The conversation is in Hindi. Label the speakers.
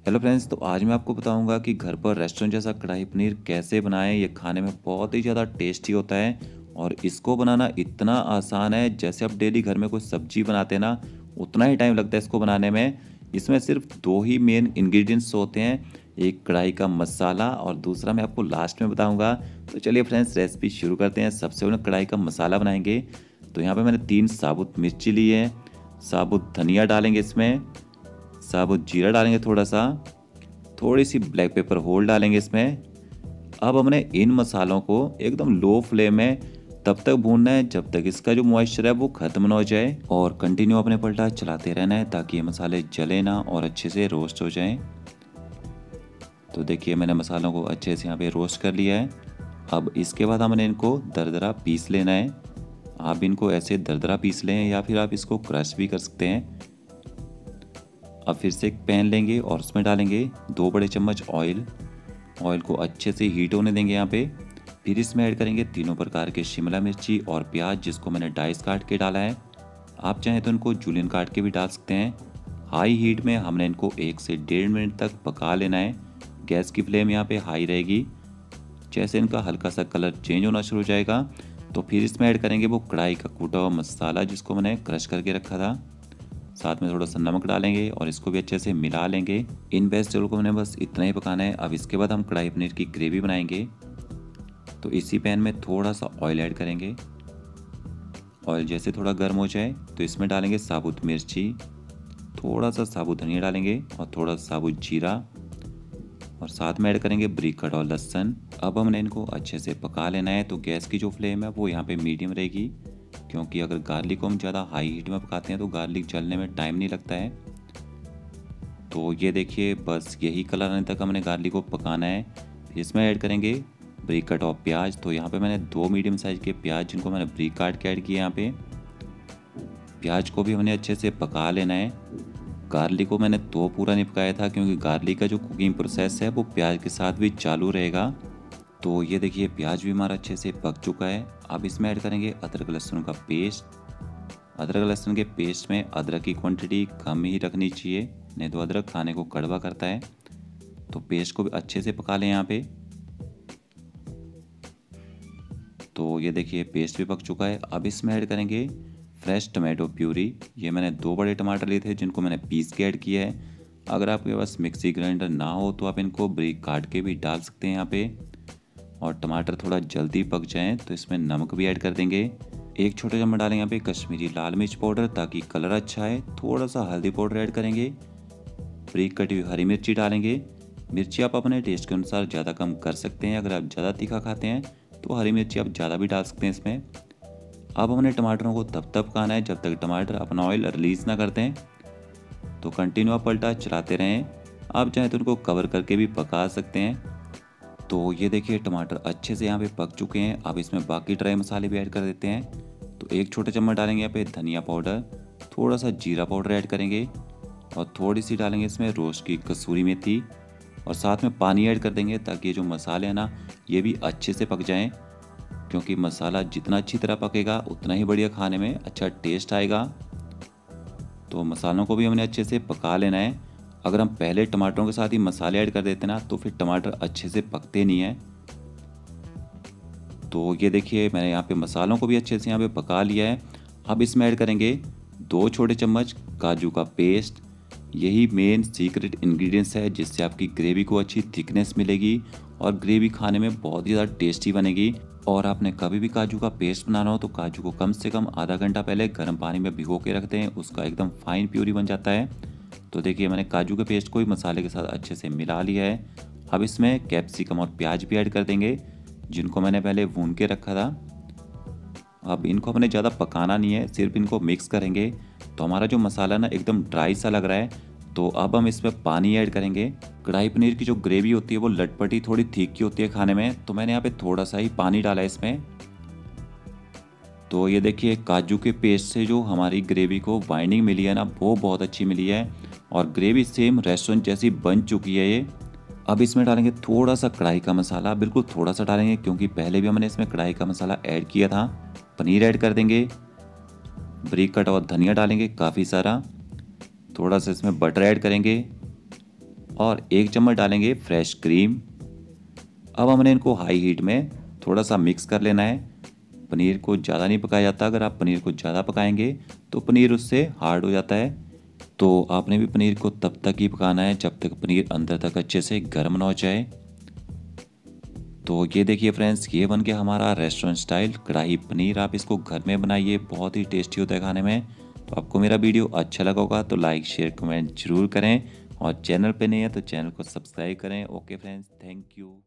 Speaker 1: हेलो फ्रेंड्स, तो आज मैं आपको बताऊंगा कि घर पर रेस्टोरेंट जैसा कढ़ाई पनीर कैसे बनाएं। ये खाने में बहुत ही ज़्यादा टेस्टी होता है और इसको बनाना इतना आसान है जैसे आप डेली घर में कोई सब्जी बनाते हैं ना, उतना ही टाइम लगता है इसको बनाने में। इसमें सिर्फ दो ही मेन इंग्रेडिएंट्स होते हैं, एक कढ़ाई का मसाला और दूसरा मैं आपको लास्ट में बताऊँगा। तो चलिए फ्रेंड्स, रेसिपी शुरू करते हैं। सबसे पहले कढ़ाई का मसाला बनाएंगे। तो यहाँ पर मैंने 3 साबुत मिर्ची ली है, साबुत धनिया डालेंगे इसमें, साबुत जीरा डालेंगे थोड़ा सा, थोड़ी सी ब्लैक पेपर होल डालेंगे इसमें। अब हमने इन मसालों को एकदम लो फ्लेम में तब तक भूनना है जब तक इसका जो मॉइस्चर है वो खत्म ना हो जाए, और कंटिन्यू अपने पलटा चलाते रहना है ताकि ये मसाले जले ना और अच्छे से रोस्ट हो जाएं। तो देखिए मैंने मसालों को अच्छे से यहाँ पे रोस्ट कर लिया है। अब इसके बाद हमने इनको दरदरा पीस लेना है। आप इनको ऐसे दरदरा पीस लें या फिर आप इसको क्रश भी कर सकते हैं। अब फिर से एक पैन लेंगे और उसमें डालेंगे 2 बड़े चम्मच ऑयल। ऑयल को अच्छे से हीट होने देंगे यहाँ पे। फिर इसमें ऐड करेंगे तीनों प्रकार के शिमला मिर्ची और प्याज, जिसको मैंने डाइस काट के डाला है। आप चाहें तो इनको जूलियन काट के भी डाल सकते हैं। हाई हीट में हमने इनको 1 से 1.5 मिनट तक पका लेना है। गैस की फ्लेम यहाँ पे हाई रहेगी। जैसे इनका हल्का सा कलर चेंज होना शुरू हो जाएगा तो फिर इसमें ऐड करेंगे वो कढ़ाई का कूटा हुआ मसाला जिसको मैंने क्रश करके रखा था। साथ में थोड़ा सा नमक डालेंगे और इसको भी अच्छे से मिला लेंगे। इन वेजिटेबल को मैंने बस इतना ही पकाना है। अब इसके बाद हम कढ़ाई पनीर की ग्रेवी बनाएंगे। तो इसी पैन में थोड़ा सा ऑयल ऐड करेंगे। ऑयल जैसे थोड़ा गर्म हो जाए तो इसमें डालेंगे साबुत मिर्ची, थोड़ा सा साबुत धनिया डालेंगे और थोड़ा सा साबुत जीरा, और साथ में ऐड करेंगे बारीक कटा हुआ लहसुन। अब हमने इनको अच्छे से पका लेना है। तो गैस की जो फ्लेम है वो यहाँ पे मीडियम रहेगी, क्योंकि अगर गार्लिक को हम ज़्यादा हाई हीट में पकाते हैं तो गार्लिक जलने में टाइम नहीं लगता है। तो ये देखिए बस यही कलर आने तक हमने गार्लिक को पकाना है। इसमें ऐड करेंगे बारीक कटा हुआ प्याज। तो यहाँ पे मैंने 2 मीडियम साइज़ के प्याज जिनको मैंने बारीक काट के ऐड किए। यहाँ पे प्याज को भी हमने अच्छे से पका लेना है। गार्लिक को मैंने तो पूरा नहीं पकाया था क्योंकि गार्लिक का जो कुकिंग प्रोसेस है वो प्याज के साथ भी चालू रहेगा। तो ये देखिए प्याज भी हमारा अच्छे से पक चुका है। अब इसमें ऐड करेंगे अदरक लहसुन का पेस्ट। अदरक लहसुन के पेस्ट में अदरक की क्वांटिटी कम ही रखनी चाहिए, नहीं तो अदरक खाने को कड़वा करता है। तो पेस्ट को भी अच्छे से पका लें यहाँ पे। तो ये देखिए पेस्ट भी पक चुका है। अब इसमें ऐड करेंगे फ्रेश टमाटो प्यूरी। ये मैंने 2 बड़े टमाटर लिए थे जिनको मैंने पीस के ऐड किया है। अगर आपके पास मिक्सी ग्राइंडर ना हो तो आप इनको बारीक काट के भी डाल सकते हैं यहाँ पे। और टमाटर थोड़ा जल्दी पक जाएं तो इसमें नमक भी ऐड कर देंगे। 1 छोटा चम्मच डालेंगे यहाँ पे कश्मीरी लाल मिर्च पाउडर ताकि कलर अच्छा है। थोड़ा सा हल्दी पाउडर ऐड करेंगे। बारीक कटी हुई हरी मिर्ची डालेंगे। मिर्ची आप अपने टेस्ट के अनुसार ज़्यादा कम कर सकते हैं। अगर आप ज़्यादा तीखा खाते हैं तो हरी मिर्ची आप ज़्यादा भी डाल सकते हैं इसमें। अब हमने टमाटरों को तब तक पकाना है जब तक टमाटर अपना ऑयल रिलीज़ ना करते हैं। तो कंटिन्यू आप पलटा चलाते रहें। आप चाहें तो उनको कवर करके भी पका सकते हैं। तो ये देखिए टमाटर अच्छे से यहाँ पे पक चुके हैं। अब इसमें बाकी ड्राई मसाले भी ऐड कर देते हैं। तो 1 छोटा चम्मच डालेंगे यहाँ पे धनिया पाउडर, थोड़ा सा जीरा पाउडर ऐड करेंगे और थोड़ी सी डालेंगे इसमें रोस्ट की कसूरी मेथी, और साथ में पानी ऐड कर देंगे ताकि ये जो मसाले हैं ना ये भी अच्छे से पक जाएँ, क्योंकि मसाला जितना अच्छी तरह पकेगा उतना ही बढ़िया खाने में अच्छा टेस्ट आएगा। तो मसालों को भी हमने अच्छे से पका लेना है। अगर हम पहले टमाटरों के साथ ही मसाले ऐड कर देते ना तो फिर टमाटर अच्छे से पकते नहीं हैं। तो ये देखिए मैंने यहाँ पे मसालों को भी अच्छे से यहाँ पे पका लिया है। अब इसमें ऐड करेंगे 2 छोटे चम्मच काजू का पेस्ट। यही मेन सीक्रेट इंग्रेडिएंट्स है जिससे आपकी ग्रेवी को अच्छी थिकनेस मिलेगी और ग्रेवी खाने में बहुत ही ज़्यादा टेस्टी बनेगी। और आपने कभी भी काजू का पेस्ट बनाना हो तो काजू को कम से कम आधा घंटा पहले गर्म पानी में भिगो के रख दें, उसका एकदम फाइन प्यूरी बन जाता है। तो देखिए मैंने काजू के पेस्ट को ही मसाले के साथ अच्छे से मिला लिया है। अब इसमें कैप्सिकम और प्याज भी ऐड कर देंगे जिनको मैंने पहले भून के रखा था। अब इनको हमने ज़्यादा पकाना नहीं है, सिर्फ इनको मिक्स करेंगे। तो हमारा जो मसाला ना एकदम ड्राई सा लग रहा है, तो अब हम इसमें पानी ऐड करेंगे। कढ़ाई पनीर की जो ग्रेवी होती है वो लटपटी थोड़ी थिक की होती है खाने में, तो मैंने यहाँ पे थोड़ा सा ही पानी डाला है इसमें। तो ये देखिए काजू के पेस्ट से जो हमारी ग्रेवी को बाइंडिंग मिली है ना वो बहुत अच्छी मिली है और ग्रेवी सेम रेस्टोरेंट जैसी बन चुकी है ये। अब इसमें डालेंगे थोड़ा सा कढ़ाई का मसाला, बिल्कुल थोड़ा सा डालेंगे क्योंकि पहले भी हमने इसमें कढ़ाई का मसाला ऐड किया था। पनीर ऐड कर देंगे, बारीक कटा हुआ धनिया डालेंगे काफ़ी सारा, थोड़ा सा इसमें बटर ऐड करेंगे और 1 चम्मच डालेंगे फ्रेश क्रीम। अब हमने इनको हाई हीट में थोड़ा सा मिक्स कर लेना है। पनीर को ज़्यादा नहीं पकाया जाता, अगर आप पनीर को ज़्यादा पकाएंगे तो पनीर उससे हार्ड हो जाता है। तो आपने भी पनीर को तब तक ही पकाना है जब तक पनीर अंदर तक अच्छे से गर्म ना हो जाए। तो ये देखिए फ्रेंड्स, ये बन गया हमारा रेस्टोरेंट स्टाइल कढ़ाई पनीर। आप इसको घर में बनाइए, बहुत ही टेस्टी होता है खाने में। तो आपको मेरा वीडियो अच्छा लगा होगा तो लाइक शेयर कमेंट जरूर करें, और चैनल पे नहीं है तो चैनल को सब्सक्राइब करें। Okay friends, thank you.